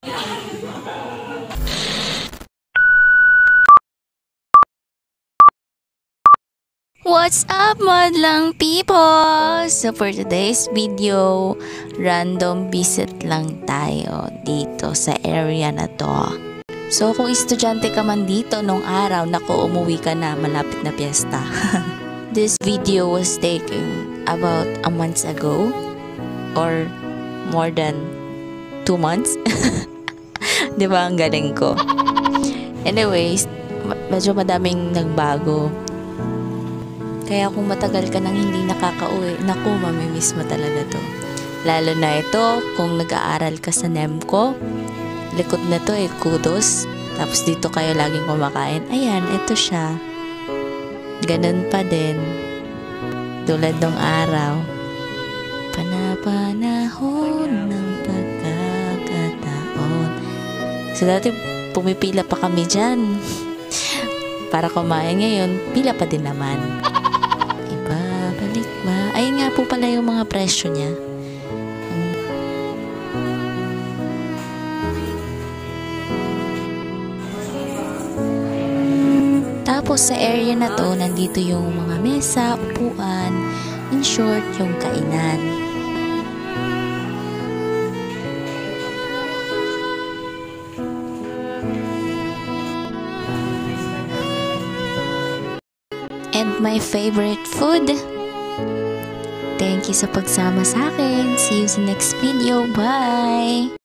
What's up, madlang people? So for today's video, random visit lang tayo dito sa area na to. So kung estudyante ka man dito nung araw, naku, umuwi ka na, malapit na piyesta. This video was taken about a month ago or more than 2 months. Diba ang galing ko? Anyways, medyo madaming nagbago. Kaya kung matagal ka nang hindi nakakauwi, naku, mamimiss mo talaga to. Lalo na ito, kung nag-aaral ka sa NEMCO, likod na to kudos. Tapos dito kayo laging kumakain. Ayan, ito siya. Ganun pa din. Tulad ng araw. Panapanahon ng pagkakataon. So dati, pumipila pa kami dyan. Para kumain ngayon, pila pa din naman. Balik ba? Ayun nga po pala yung mga presyo niya. Tapos sa area na to, nandito yung mga mesa, upuan, in short, yung kainan. And my favorite food. Thank you sa pagsama sa akin. See you sa next video. Bye!